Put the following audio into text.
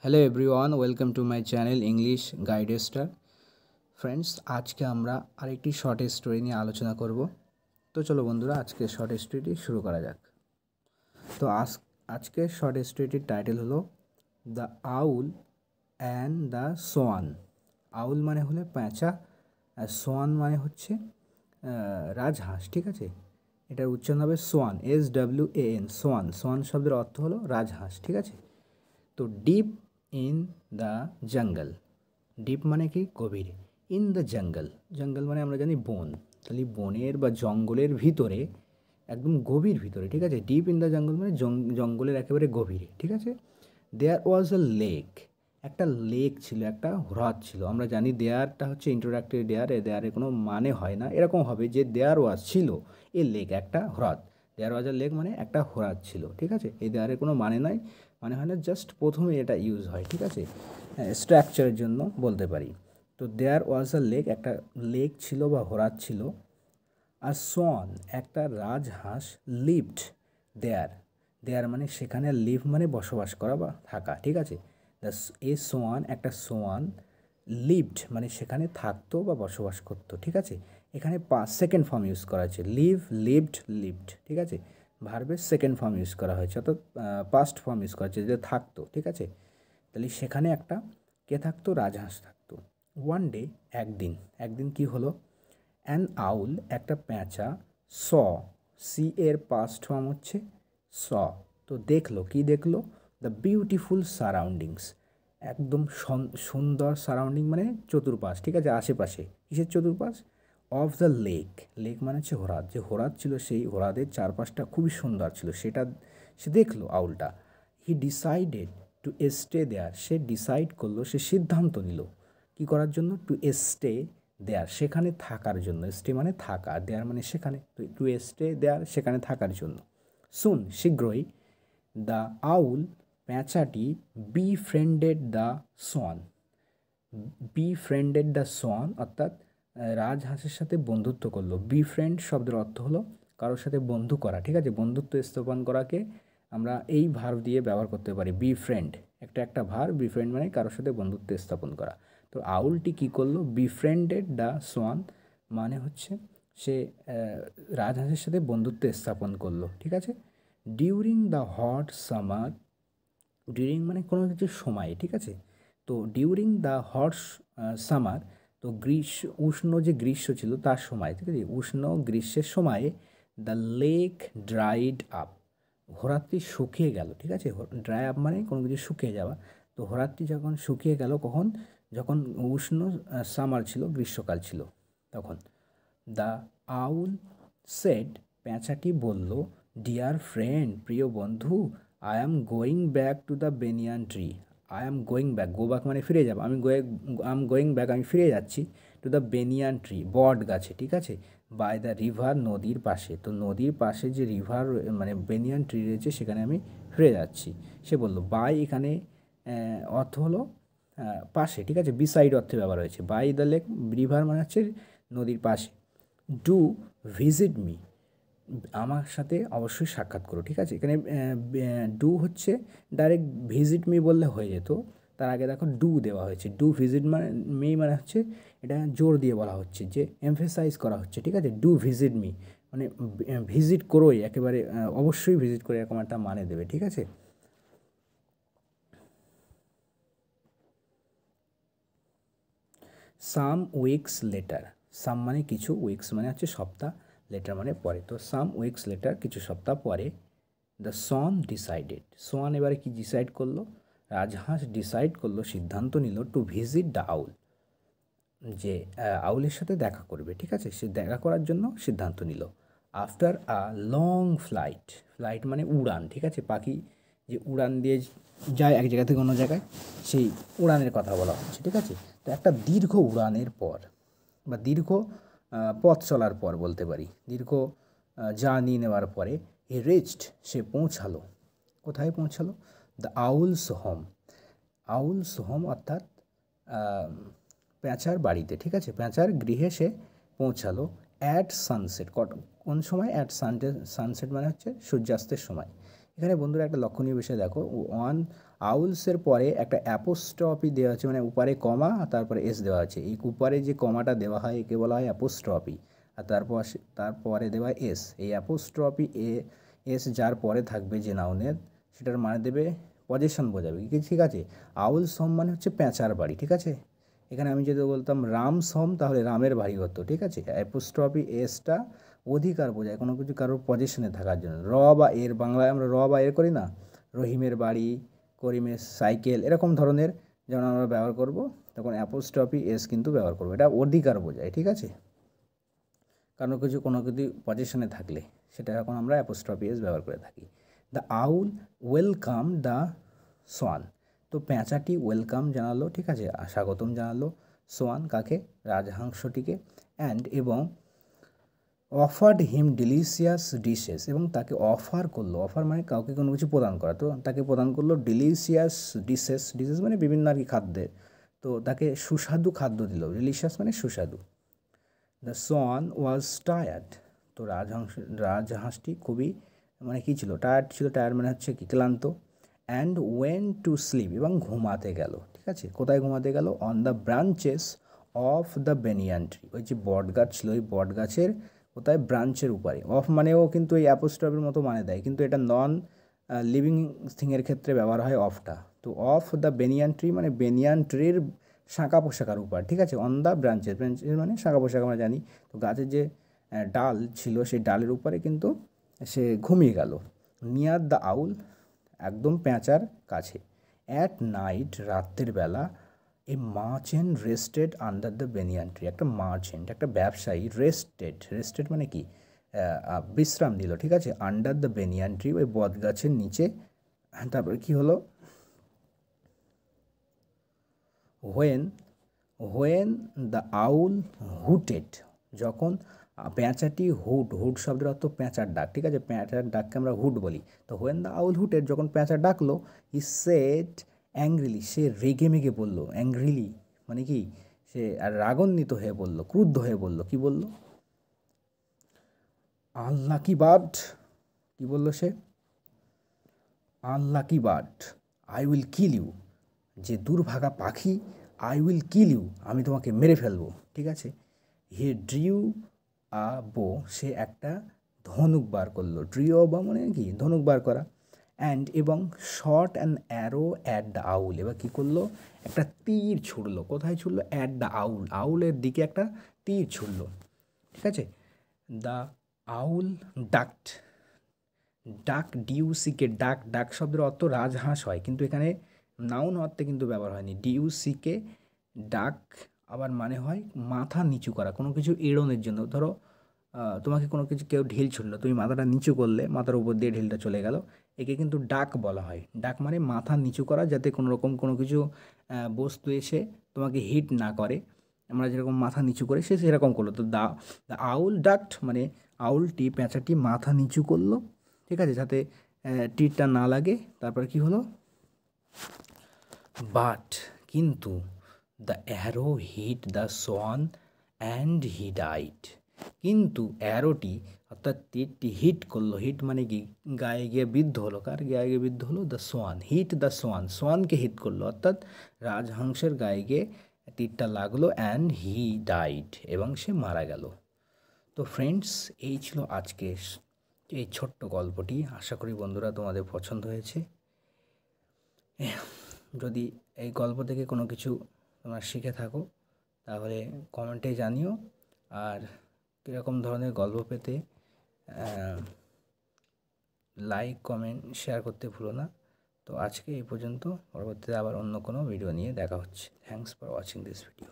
Hello everyone, welcome to my channel English guide star. Friends, আজকে আমরা আরেকটি short story নিয়ে আলোচনা করব। তো চলো বন্ধুরা, আজকে শর্ট স্টোরিটি শুরু করা যাক। তো আজকের শর্ট স্টোরিটির টাইটেল হলো the owl and the swan. Owl মানে হলে প্যাঁচা, আর সোয়ান মানে হচ্ছে রাজহাঁস। ঠিক আছে, এটার উচ্চারণ হবে সোয়ান, SWAN, সোয়ান। সোয়ান শব্দের অর্থ হলো রাজহাঁস। ঠিক আছে, তো deep in the jungle. Deep মানে কি? গভীরে। ইন দ্য জঙ্গল, জঙ্গল মানে আমরা জানি বন, তাহলে বনের বা জঙ্গলের ভিতরে, একদম গভীর ভিতরে। ঠিক আছে, ডিপ ইন দ্য জঙ্গল মানে জঙ্গলের একেবারে গভীরে। ঠিক আছে, দেয়ার ওয়াজ আ লেক। একটা লেক ছিল, একটা হ্রদ ছিল। আমরা জানি দেয়ারটা হচ্ছে ইন্ট্রোডাক্টরি দেয়ার, দেয়ারের কোনো মানে হয় না। এরকম হবে যে দেয়ার ওয়াজ ছিল এ লেক, একটা হ্রদ। দেয়ার ওয়াজ আ লেক মানে একটা হ্রদ ছিল। ঠিক আছে, এই দেয়ারের কোনো মানে নাই, মানে হয় না, জাস্ট প্রথমে এটা ইউজ হয়। ঠিক আছে, স্ট্রাকচারের জন্য বলতে পারি। তো দেয়ার ওয়াজ আ লেক, একটা লেক ছিল বা হ্রদ ছিল। আর সোয়ান, একটা রাজহাঁস, লিভড দেয়ার। দেয়ার মানে সেখানে, লিভ মানে বসবাস করা বা থাকা। ঠিক আছে, সোয়ান, একটা সোয়ান, লিভড মানে সেখানে থাকতো বা বসবাস করতো। ঠিক আছে, এখানে সেকেন্ড ফর্ম ইউজ করা হয়েছে, লিভ, লিভড, লিভড। ঠিক আছে, ভার্বের সেকেন্ড ফর্ম ইউজ করা হয়েছে, অর্থাৎ পাস্ট ফর্ম ইউজ করা হয়েছে, যে থাকতো। ঠিক আছে, তাহলে সেখানে একটা কে থাকতো? রাজহাঁস থাকতো। ওয়ান ডে, একদিন। একদিন কি হলো? অ্যান আউল, একটা প্যাঁচা, স, সি এর পাস্ট ফর্ম হচ্ছে স। তো দেখলো, কি দেখলো? দ্য বিউটিফুল সারাউন্ডিংস, একদম সুন্দর সারাউন্ডিং মানে চতুর্পাশ। ঠিক আছে, আশেপাশে। কিসের চতুর্পাশ? Of the lake. লেক মানে হচ্ছে হ্রদ, যে হ্রদ ছিল সেই হ্রদের চারপাশটা খুবই সুন্দর ছিল, সেটা সে দেখলো আউলটা। He decided to stay there, সে ডিসাইড করলো, সে সিদ্ধান্ত নিল কি করার জন্য? টু স্টে দেয়ার, সেখানে থাকার জন্য। স্টে মানে থাকা, দেয়ার মানে সেখানে, টু স্টে দেয়ার, সেখানে থাকার জন্য। সুন, শীঘ্রই, দ্য আউল, প্যাঁচাটি, befriended the swan. Befriended the swan অর্থাৎ রাজহাঁসের সাথে বন্ধুত্ব করলো। বিফ্রেন্ড শব্দের অর্থ হলো কারোর সাথে বন্ধু করা। ঠিক আছে, বন্ধুত্ব স্থাপন করাকে আমরা এই ভার্ব দিয়ে ব্যবহার করতে পারি, বিফ্রেন্ড। একটা ভার্ব, বিফ্রেন্ড মানে কারোর সাথে বন্ধুত্ব স্থাপন করা। তো আউলটি কী করলো? বিফ্রেন্ডেড দ্য সোয়ান মানে হচ্ছে সে রাজহাঁসের সাথে বন্ধুত্ব স্থাপন করলো। ঠিক আছে, during the hot summer, during মানে কোনো কিছু সময়। ঠিক আছে, তো ডিউরিং দ্য হট সামার, তো উষ্ণ যে গ্রীষ্ম ছিল তার সময়। ঠিক আছে, উষ্ণ গ্রীষ্মের সময়ে দ্য লেক ড্রাইড আপ, হ্রদটি শুকিয়ে গেল। ঠিক আছে, ড্রাই আপ মানে কোনো কিছু শুকিয়ে যাওয়া। তো হ্রদটি যখন শুকিয়ে গেল, কখন? যখন উষ্ণ সামার ছিল, গ্রীষ্মকাল ছিল তখন। দ্য আউল সেড, প্যাঁচাটি বলল, ডিয়ার ফ্রেন্ড, প্রিয় বন্ধু, I am going back to the banyan tree. I am going back, go back মানে ফিরে যাবো। আই এম গোয়িং ব্যাক, আমি ফিরে যাচ্ছি, টু দ্য বেনিয়ান ট্রি, বট গাছে। ঠিক আছে, বাই দ্য রিভার, নদীর পাশে। তো নদীর পাশে যে রিভার মানে বেনিয়ান ট্রি রয়েছে, সেখানে আমি ফিরে যাচ্ছি। সে বললো, বাই এখানে অর্থ হলো পাশে। ঠিক আছে, বিসাইড অর্থে ব্যবহার হয়েছে। বাই দ্য লেক, রিভার মানে হচ্ছে নদীর পাশে। ডু ভিজিট মি, আমার সাথে অবশ্যই সাক্ষাৎ করো। ঠিক আছে, এখানে ডু হচ্ছে ডাইরেক্ট ভিজিট মি বললে হয়ে যেত, তার আগে দেখো ডু দেওয়া হয়েছে। ডু ভিজিট মানে মি মানে হচ্ছে এটা জোর দিয়ে বলা হচ্ছে, যে এমফেসাইজ করা হচ্ছে। ঠিক আছে, ডু ভিজিট মি মানে ভিজিট করোই, একেবারে অবশ্যই ভিজিট করে, এরকম একটা মানে দেবে। ঠিক আছে, সাম উইকস লেটার, সাম মানে কিছু, উইকস মানে হচ্ছে সপ্তাহ, লেটার মানে পরে। তো সাম উইকস লেটার, কিছু সপ্তাহ পরে, দ্য সন ডিসাইডেড, সোয়ান এবারে কি ডিসাইড করলো? রাজহাঁস ডিসাইড করলো, সিদ্ধান্ত নিল, টু ভিজিট দ্য আউল, যে আউলের সাথে দেখা করবে। ঠিক আছে, সে দেখা করার জন্য সিদ্ধান্ত নিল। After a long flight, flight মানে উড়ান। ঠিক আছে, পাখি যে উড়ান দিয়ে যায় এক জায়গা থেকে অন্য জায়গায়, সেই উড়ানের কথা বলা হচ্ছে। ঠিক আছে, তো একটা দীর্ঘ উড়ানের পর বা দীর্ঘ পথ চলার পর বলতে পারি, দীর্ঘ জার্নি নেওয়ার পরে, হি রিচড, সে পৌঁছালো। কোথায় পৌঁছালো? The owls home, owls home অর্থাৎ প্যাঁচার বাড়িতে। ঠিক আছে, প্যাঁচার গৃহে সে পৌঁছালো। অ্যাট সানসেট, কোন সময়? অ্যাট সানসেট মানে হচ্ছে সূর্যাস্তের সময়। এখানে বন্ধুরা একটা লক্ষণীয় বিষয় দেখো, ওয়ান আউলসের পরে একটা অ্যাপোস্ট্রফি দেওয়া আছে, মানে উপরে কমা আর তারপরে এস দেওয়া আছে। এই উপরে যে কমাটা দেওয়া হয় একে বলা হয় অ্যাপোস্ট্রফি, আর তারপরে দেওয়া এস। এই অ্যাপোস্ট্রফি এস যার পরে থাকবে যে নাউনের, সেটার মানে দেবে পজেশন বোঝাবে, ঠিক আছে। আউলস হোম মানে হচ্ছে প্যাঁচার বাড়ি, ঠিক আছে। এখানে আমি যদি বলতাম রামস হোম, তাহলে রামের বাড়ি হতো, ঠিক আছে। অ্যাপোস্ট্রফি এসটা অধিকার বোঝায়, কোনো কিছু কারোর পজিশনে থাকার জন্য। র বা এর, বাংলায় আমরা র বা এর করি না, রহিমের বাড়ি, করিমের সাইকেল, এরকম ধরনের যখন আমরা ব্যবহার করব তখন অ্যাপোস্ট্রফি এস কিন্তু ব্যবহার করবো। এটা অধিকার বোঝায়, ঠিক আছে। কারণ কোনো কিছু পজিশনে থাকলে সেটা এখন আমরা অ্যাপোস্ট্রফি এস ব্যবহার করে থাকি। The owl welcome the swan. তো প্যাঁচাটি ওয়েলকাম জানালো, ঠিক আছে, স্বাগতম জানালো সোয়ান কাকে, রাজহাংসটিকে, এবং অফার্ড হিম ডিলিশিয়াস ডিশেস, এবং তাকে অফার করলো, অফার মানে কাউকে কোনো কিছু প্রদান করা, তো তাকে প্রদান করলো ডিলিশিয়াস ডিশেস, ডিশেস মানে বিভিন্ন আর কি খাদ্যের, তো তাকে সুস্বাদু খাদ্য দিল, ডিলিশিয়াস মানে সুস্বাদু। The swan was tired. তো রাজহাঁসটি খুবই মানে কী ছিল, টায়ার্ড ছিল, টায়ার্ড মানে হচ্ছে কি ক্লান্ত। অ্যান্ড ওয়েন টু স্লিপ, এবং ঘুমাতে গেল, ঠিক আছে। কোথায় ঘুমাতে গেল? On the branches of the banyan tree. ওই যে বট গাছ ছিল, ওই বট গাছের কোথায়, ব্রাঞ্চের উপরে। অফ মানেও কিন্তু এই অ্যাপোস্ট্রফির মতো মানে দেয়, কিন্তু এটা নন লিভিং থিংয়ের ক্ষেত্রে ব্যবহার হয় অফটা। তো অফ দ্য বেনিয়ান ট্রি মানে বেনিয়ান ট্রির শাখা পোশাকার উপর, ঠিক আছে। অন দ্য ব্রাঞ্চেস, ব্রাঞ্চেস মানে শাখা পোশাক আমরা জানি। তো গাছের যে ডাল ছিল সেই ডালের উপরে কিন্তু সে ঘুমিয়ে গেল। নিয়ার দ্য আউল, একদম প্যাঁচার কাছে। অ্যাট নাইট, রাত্রের বেলা, a merchant rested under the banyan tree. একটা মার্চেন্ট, একটা ব্যবসায়ী, রেস্টেড মানে কি বিশ্রাম দিল, ঠিক আছে, আন্ডার দ্য বেনিয়ান ট্রি, ওই বট গাছের নিচে। তারপরে কি হলো, হোয়েন দ্য আউল হুটেড, যখন প্যাঁচাটি হুট শব্দের অর্থ প্যাঁচার ডাক, ঠিক আছে, প্যাঁচার ডাককে আমরা হুট বলি। তো হোয়েন দ্য আউল হুটেড, যখন প্যাঁচা ডাকলো, হি সেড অ্যাংরিলি, সে রেগে মেগে বলল, অ্যাংরিলি মানে কি, সে আর রাগান্বিত হয়ে বলল, ক্রুদ্ধ হয়ে বলল, কি বলল, আনলাকি বার্ড, কি বলল সে, unlucky bird, I will kill you, যে দুর্ভাগা পাখি, আই উইল কিল ইউ, আমি তোমাকে মেরে ফেলবো, ঠিক আছে। হি ড্রিউ আ বো, সে একটা ধনুক বার করলো, ড্রিউ বা মানে কি ধনুক বার করা। এবং shot and arrow at the owl, এবার কী করলো, একটা তীর ছুড়লো, কোথায় ছুড়লো, অ্যাট দ্য আউল, আউলের দিকে একটা তীর ছুড়লো, ঠিক আছে। দ্য আউল ডাকড, ডিউসিকে, ডাক শব্দের অর্থ রাজহাঁস হয়, কিন্তু এখানে নাউন অর্থে কিন্তু ব্যবহার হয়নি। ডিউসিকে ডাক আবার মানে হয় মাথা নিচু করা, কোনো কিছু এড়োনোর জন্য। ধরো তোমাকে কোনো কিছু কেউ ঢিল ছুড়লো, তুমি মাথাটা নিচু করলে, মাথার উপর দিয়ে ঢিলটা চলে গেল, একে কিন্তু ডাক বলা হয়। ডাক মানে মাথা নিচু করা, যাতে কোনো রকম কোনো কিছু বস্তু এসে তোমাকে হিট না করে। আমরা যেরকম মাথা নিচু করি, সে সেরকম করলো। তো দ্য আউল ডাকড মানে আউলটি, প্যাঁচাটি মাথা নিচু করলো, ঠিক আছে, যাতে তীরটা না লাগে। তারপর কি হলো, বাট কিন্তু, the arrow hit the swan and he died, কিন্তু অ্যারোটি অর্থাৎ তীরটি হিট করলো, হিট মানে কি গায়ে গিয়ে বিদ্ধ হলো, কার গায়ে গিয়ে বিদ্ধ হলো, the swan, hit the swan, সোয়ানকে হিট করলো, অর্থাৎ রাজহংসের গায়ে গিয়ে তীরটা লাগলো, অ্যান্ড হি ডাইড, এবং সে মারা গেল। তো ফ্রেন্ডস, এই ছিল আজকে এই ছোট্ট গল্পটি। আশা করি বন্ধুরা তোমাদের পছন্দ হয়েছে। যদি এই গল্প থেকে কোনো কিছু তোমরা শিখে থাকো তাহলে কমেন্টে জানিও, আর কীরকম ধরনের গল্প পেতে লাইক, কমেন্ট, শেয়ার করতে ভুলো না। তো আজকে এই পর্যন্ত, পরবর্তীতে আবার অন্য কোনো ভিডিও নিয়ে দেখা হচ্ছে। Thanks for watching this video.